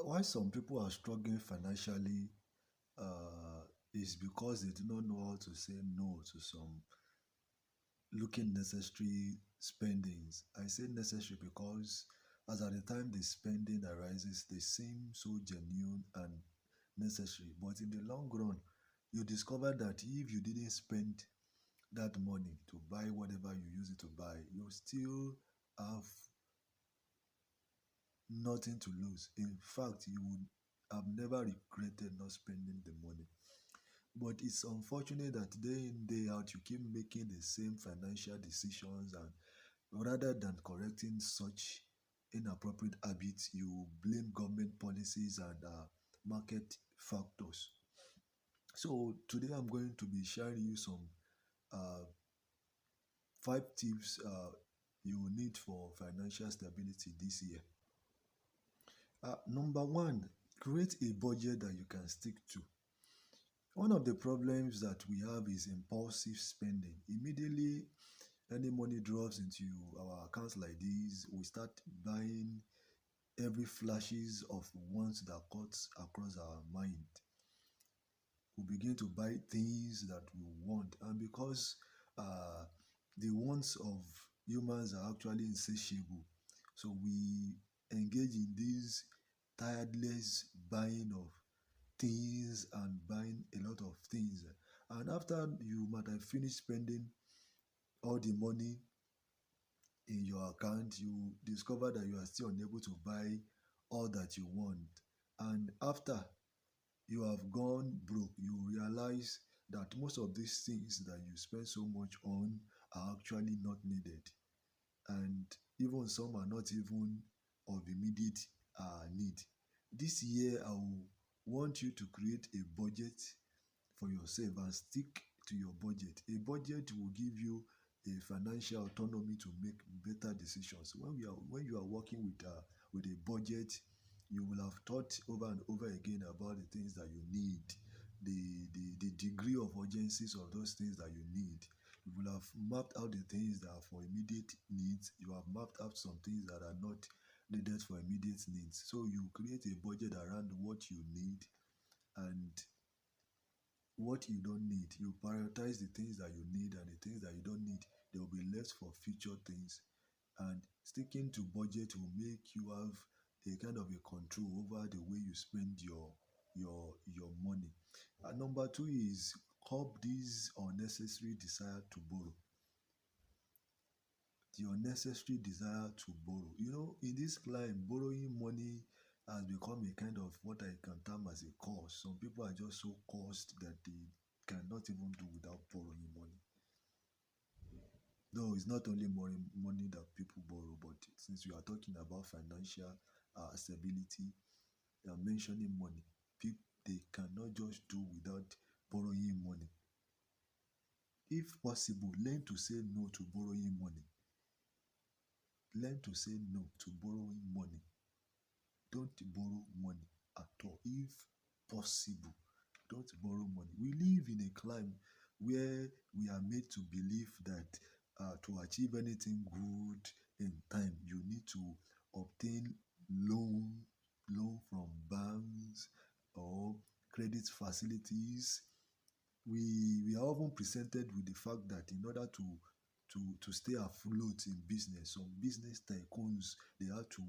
Why some people are struggling financially is because they do not know how to say no to some looking necessary spendings. I say necessary because as at the time the spending arises, they seem so genuine and necessary. But in the long run, you discover that if you didn't spend that money to buy whatever you use it to buy, you still have nothing to lose. In fact, you would have never regretted not spending the money. But it's unfortunate that day in, day out, you keep making the same financial decisions, and rather than correcting such inappropriate habits, you blame government policies and market factors. So today I'm going to be sharing you some uh, 5 tips you will need for financial stability this year. Number one, create a budget that you can stick to. One of the problems that we have is impulsive spending. Immediately, any money drops into our accounts like this, we start buying every flashes of wants that cuts across our mind. We begin to buy things that we want, and because uh, the wants of humans are actually insatiable, so we engage in this tireless buying of things and buying a lot of things. And after you might have finished spending all the money in your account, you discover that you are still unable to buy all that you want. And after you have gone broke, you realize that most of these things that you spend so much on are actually not needed. And even some are not even of immediate need. This year, I will want you to create a budget for yourself and stick to your budget. A budget will give you a financial autonomy to make better decisions. When you are working with a budget, you will have thought over and over again about the things that you need, the degree of urgencies of those things that you need. You will have mapped out the things that are for immediate needs. You have mapped out some things that are not needed for immediate needs. So you create a budget around what you need and what you don't need. You prioritize the things that you need, and the things that you don't need, they will be left for future things. And sticking to budget will make you have a kind of a control over the way you spend your money. And number two is curb this unnecessary desire to borrow. The unnecessary desire to borrow. In this climb, borrowing money has become a kind of what I can term as a curse. Some people are just so cursed that they cannot even do without borrowing money. No, it's not only money that people borrow, but since we are talking about financial stability, mentioning money, people they cannot just do without borrowing money. If possible, learn to say no to borrowing money. Learn to say no to borrowing money. Don't borrow money at all. If possible, don't borrow money. We live in a climate where we are made to believe that to achieve anything good in time, you need to obtain loan, loan from banks or credit facilities. We are often presented with the fact that in order to stay afloat in business, some business tycoons they have to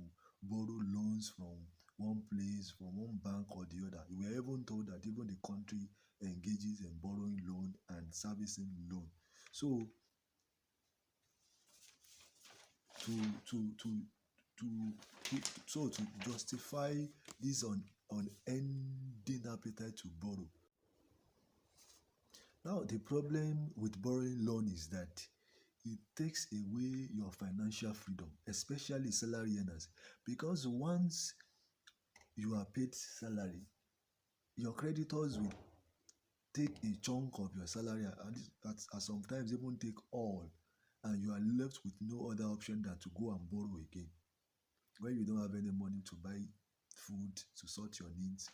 borrow loans from one place, from one bank or the other. We are even told that even the country engages in borrowing loan and servicing loan. So to to to to, to justify this unending appetite to borrow. Now, the problem with borrowing loan is that it takes away your financial freedom, especially salary earners, because once you are paid salary, your creditors will take a chunk of your salary and sometimes even take all, and you are left with no other option than to go and borrow again. When you don't have any money to buy food to sort your needs,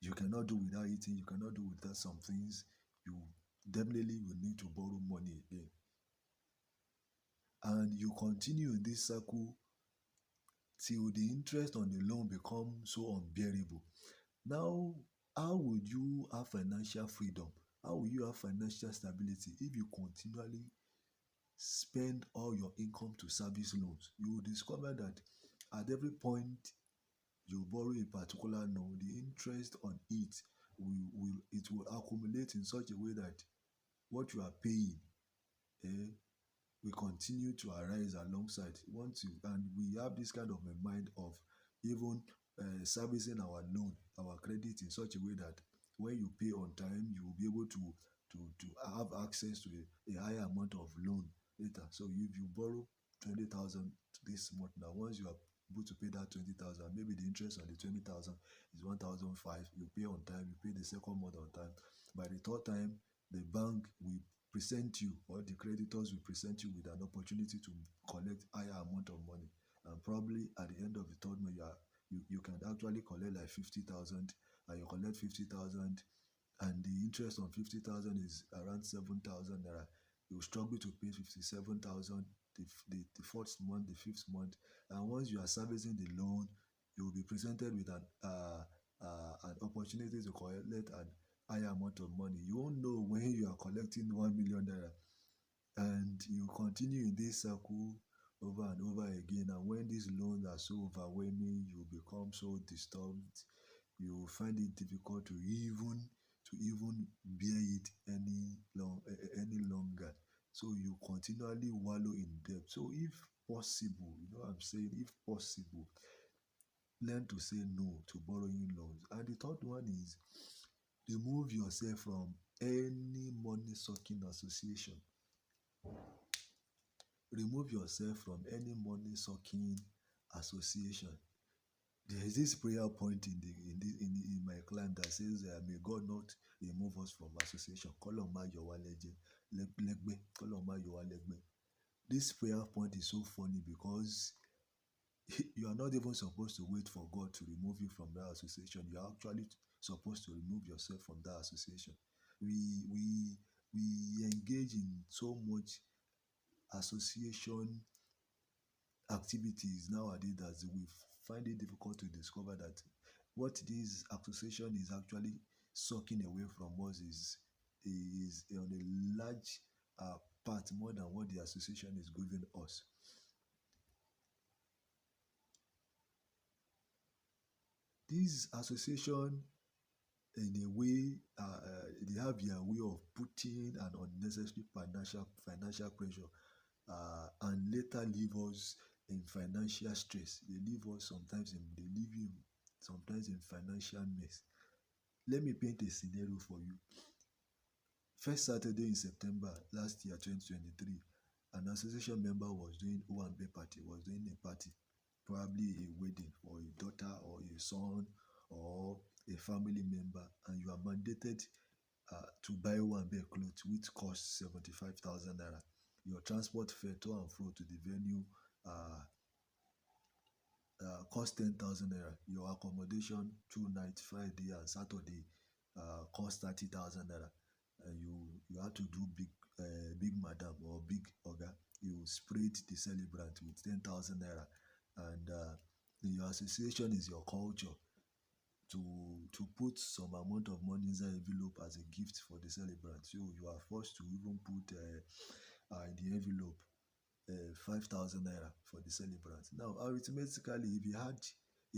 you cannot do without eating, you cannot do without some things, you definitely will need to borrow money again. And you continue in this circle till the interest on the loan become so unbearable. Now, how would you have financial freedom? How will you have financial stability if you continually spend all your income to service loans? You will discover that at every point you borrow a particular loan, the interest on it will accumulate in such a way that what you are paying eh, will continue to arise alongside. Once you and we have this kind of a mind of even servicing our loan, our credit in such a way that when you pay on time, you will be able to have access to a higher amount of loan later. So if you borrow 20,000 this month now, once you are able to pay that 20,000, maybe the interest on the 20,000 is 1,005. You pay on time, you pay the second month on time. By the third time, the bank will present you, or the creditors will present you with an opportunity to collect higher amount of money. And probably at the end of the third month, you can actually collect like 50,000, and you collect 50,000, and the interest on 50,000 is around 7,000 naira. You struggle to pay 57,000 the fourth month, the fifth month. And once you are servicing the loan, you will be presented with an opportunity to collect an higher amount of money. You won't know when you are collecting 1 million naira, and you continue in this circle over and over again. And when these loans are so overwhelming, you become so disturbed. You find it difficult to even bear it any longer. So you continually wallow in debt. So if possible, you know what I'm saying, if possible, learn to say no to borrowing loans. And the third one is remove yourself from any money sucking association. Remove yourself from any money sucking association. There is this prayer point in my clan that says, may God not remove us from association. Koloma yowa legbe. Koloma yowa legbe. This prayer point is so funny because you are not even supposed to wait for God to remove you from that association. You are actually supposed to remove yourself from that association. We engage in so much association activities nowadays that we find it difficult to discover that what this association is actually sucking away from us is on a large part more than what the association is giving us. This association, in a way, they have their way of putting an unnecessary financial pressure, and later leave us in financial stress. They leave us sometimes in they leave you sometimes in financial mess. Let me paint a scenario for you. First Saturday in September last year, 2023, an association member was doing Owambe party, was doing a party, probably a wedding for a daughter or a son or a family member, and you are mandated to buy Owambe clothes which cost 75,000 naira. Your transport fare to and fro to the venue uh, cost 10,000 naira. Your accommodation 2 nights, Friday and Saturday, cost 30,000 naira. And you have to do big madam or big oga. You sprayed the celebrant with 10,000 naira, and your association is your culture to put some amount of money inside envelope as a gift for the celebrant. So you are forced to even put in the envelope 5,000 naira for the celebrant. Now, arithmetically, if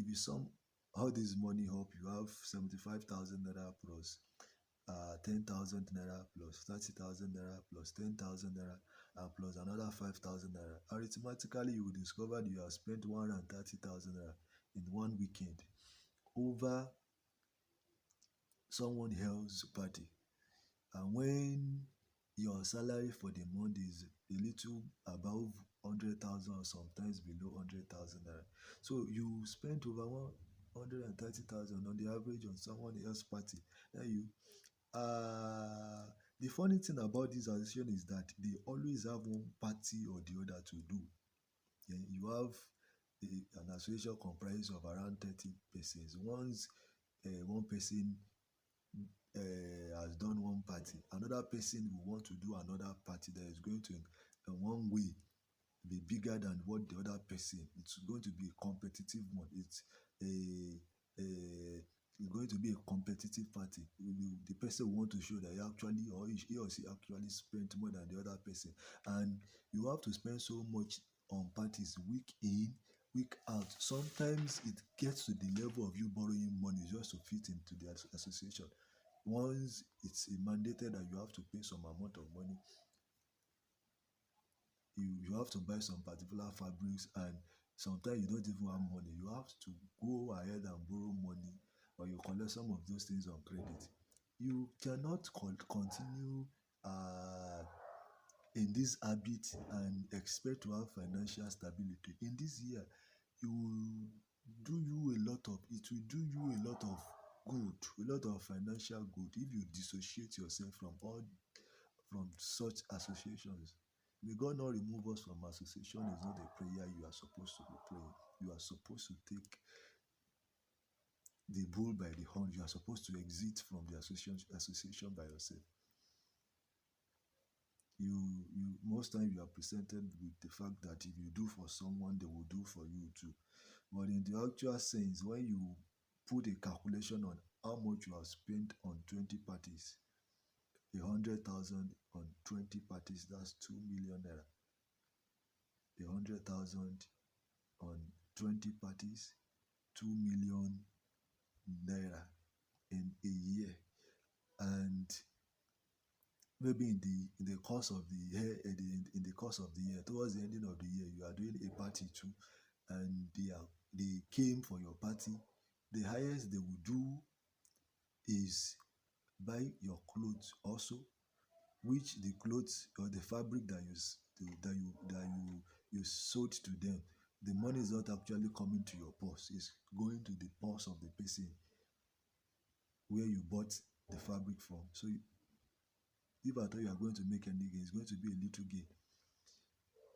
you sum all this money up, you have 75,000 naira plus 10,000 naira plus 30,000 naira plus 10,000 naira and plus another 5,000 naira. Arithmetically, you will discover that you have spent 130,000 naira in one weekend over someone else's party. And when your salary for the month is a little above 100,000 or sometimes below 100,000 naira, so you spend over 130,000 on the average on someone else's party. Now the funny thing about this association is that they always have one party or the other to do. You have an association comprised of around 30 persons. Once one person has done one party, another person will want to do another party that is going to, in one way, be bigger than what the other person. It's going to be a competitive one. It's a it's going to be a competitive party. The person want to show that he actually, or he or she actually spent more than the other person, and you have to spend so much on parties week in, week out. Sometimes it gets to the level of you borrowing money just to fit into the association. Once it's mandated that you have to pay some amount of money, you have to buy some particular fabrics, and sometimes you don't even have money. You have to go ahead and borrow money, or you collect some of those things on credit. You cannot continue uh, in this habit and expect to have financial stability. In this year, you will do you a lot of it will do you a lot of good, a lot of financial good if you dissociate yourself from such associations. May God not remove us from association is not a prayer you are supposed to be praying. You are supposed to take the bull by the horn. You are supposed to exit from the association by yourself. You most time you are presented with the fact that if you do for someone, they will do for you too. But in the actual sense, when you put a calculation on how much you have spent on 20 parties, 100,000 on 20 parties, that's 2 million naira. 100,000 on 20 parties, 2 million naira in a year. And maybe in the course of the year, in the course of the year, towards the ending of the year, you are doing a party too, and they came for your party. The highest they will do is buy your clothes also, which the clothes or the fabric that you sold to them, the money is not actually coming to your purse. It's going to the purse of the person where you bought the fabric from. So if at all you are going to make any gain, it's going to be a little gain.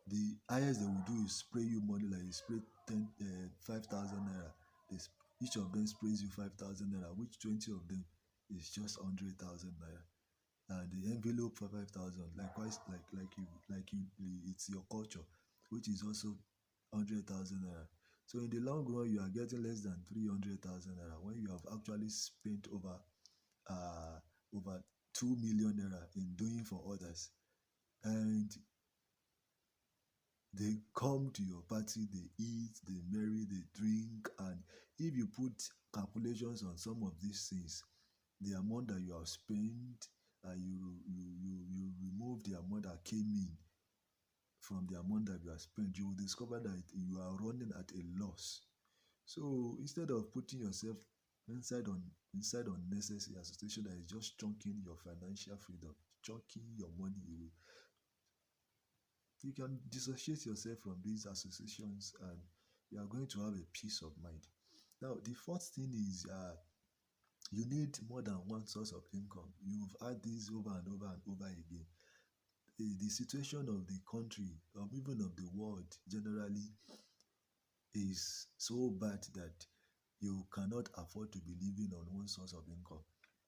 The highest they will do is spray you money, like you spray 5,000 naira. Each of them sprays you 5,000 naira, which 20 of them is just 100,000 naira. And the envelope for 5,000, likewise, it's your culture, which is also 100,000 naira. So in the long run, you are getting less than 300,000 naira when you have actually spent over 2 million naira in doing for others. And they come to your party, they eat, they marry, they drink, and if you put calculations on some of these things, the amount that you have spent, and you remove the amount that came in from the amount that you have spent, you will discover that you are running at a loss. So instead of putting yourself inside unnecessary association that is just chunking your financial freedom, chunking your money away, you can dissociate yourself from these associations, and you are going to have a peace of mind. Now, the fourth thing is you need more than one source of income. You've had this over and over and over again. The situation of the country, or even of the world generally, is so bad that you cannot afford to be living on one source of income.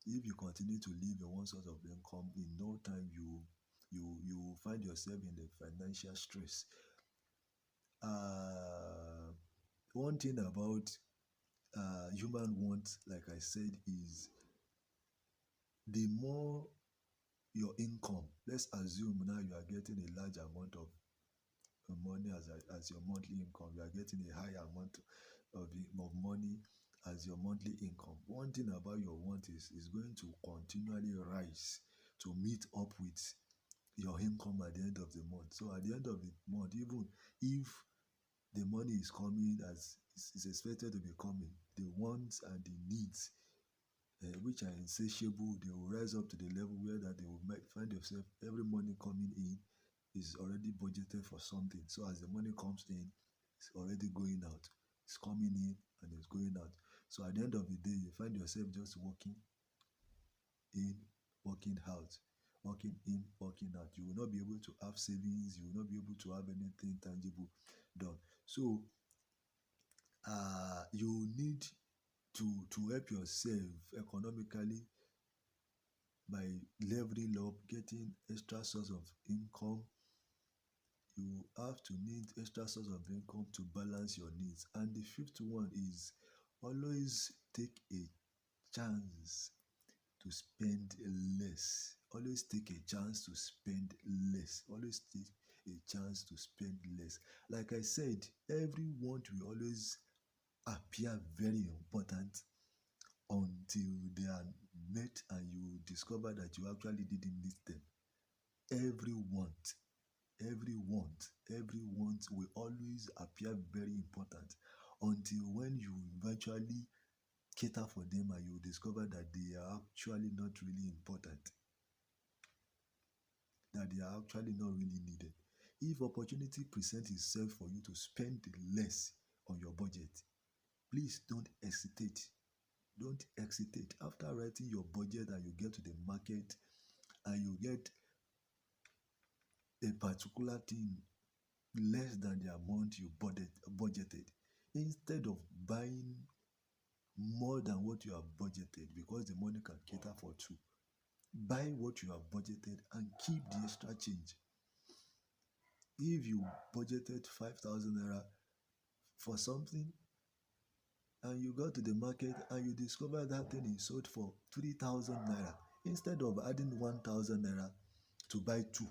If you continue to live on one source of income, in no time you will find yourself in the financial stress. One thing about human wants, like I said, is the more your income. Let's assume now you are getting a large amount of money as your monthly income. You are getting a high amount of money as your monthly income. One thing about your want is going to continually rise to meet up with your income at the end of the month. So at the end of the month, even if the money is coming as is expected to be coming, the wants and the needs, which are insatiable, they will rise up to the level where that they will find themselves every money coming in is already budgeted for something. So as the money comes in, it's already going out. It's coming in and it's going out. So at the end of the day, you find yourself just working in, working out, working in, working out. You will not be able to have savings. You will not be able to have anything tangible done. So you need to help yourself economically by leveling up, getting extra source of income. you have to need extra source of income to balance your needs. And the fifth one is always take a chance to spend less. Always take a chance to spend less. Always take a chance to spend less. Like I said, every want will always appear very important until they are met and you discover that you actually didn't need them. Every want, every want will always appear very important until when you eventually cater for them and you discover that they are actually not really important, that they are actually not really needed. If opportunity presents itself for you to spend less on your budget, please don't hesitate. Don't hesitate. After writing your budget and you get to the market and you get a particular thing less than the amount you budgeted, instead of buying more than what you have budgeted because the money can cater for two, buy what you have budgeted and keep the extra change. If you budgeted 5,000 naira for something and you go to the market and you discover that thing is sold for 3,000 naira, instead of adding 1,000 naira to buy two,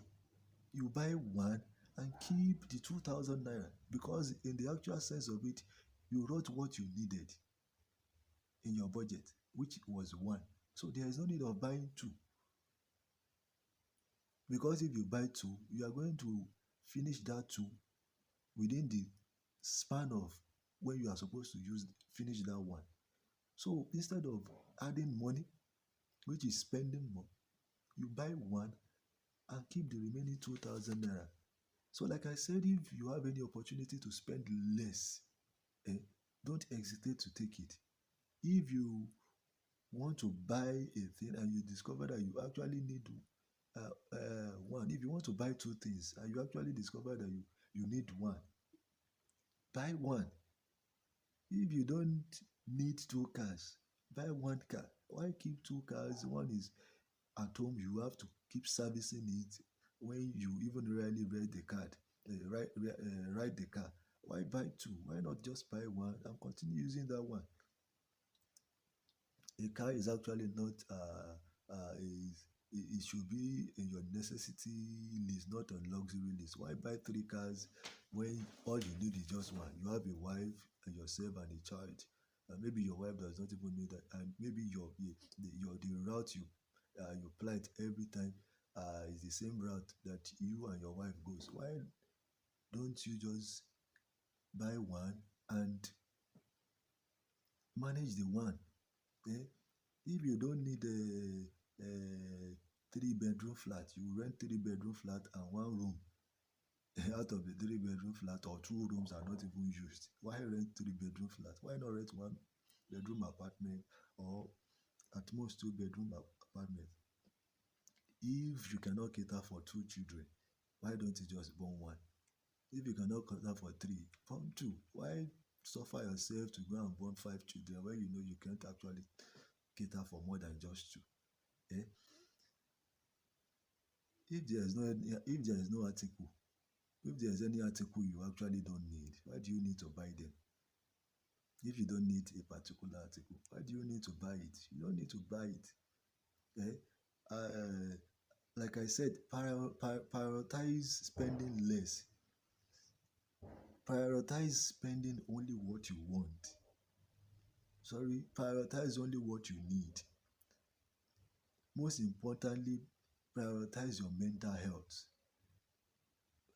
you buy one and keep the 2,000 naira, because in the actual sense of it, you wrote what you needed in your budget, which was one. So there is no need of buying two, because if you buy two, you are going to finish that two within the span of when you are supposed to finish that one. So instead of adding money, which is spending more, you buy one and keep the remaining 2,000 naira. So like I said, if you have any opportunity to spend less, eh, don't hesitate to take it. If you want to buy a thing and you discover that you actually need one, if you want to buy two things and you actually discover that you need one, buy one. If you don't need two cars, buy one car. Why keep two cars? One is at home, you have to keep servicing it when you even rarely ride the car. Ride the car. Why buy two? Why not just buy one and continue using that one? A car is actually not is it should be in your necessity list, not on luxury list. Why buy three cars when all you need is just one? You have a wife and yourself and a child. And maybe your wife does not even need that, and maybe the route you plant every time is the same route that you and your wife goes. Why don't you just buy one and manage the one? Eh? If you don't need a three-bedroom flat, you rent three-bedroom flat and one room out of the three-bedroom flat, or two rooms are not even used. Why rent three-bedroom flat? Why not rent one bedroom apartment, or at most two-bedroom apartment? If you cannot cater for two children, why don't you just born one? If you cannot cater for three, born two. Why suffer yourself to go and born five children when you know you can't actually cater for more than just two? Eh? If there is no article, if there is any article you actually don't need, why do you need to buy them? If you don't need a particular article, why do you need to buy it? You don't need to buy it. Eh? Uh, like I said, prioritize spending less. Prioritize spending only what you want. Sorry, prioritize only what you need. Most importantly, prioritize your mental health.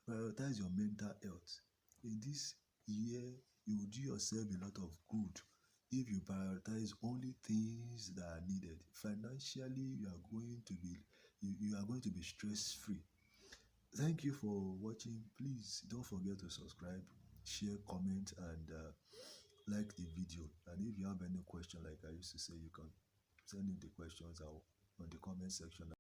Prioritize your mental health. In this year, you will do yourself a lot of good if you prioritize only things that are needed. Financially, you are going to be stress free. Thank you for watching. Please don't forget to subscribe, share, comment, and like the video. And if you have any question, like I used to say, you can send in the questions out on the comment section.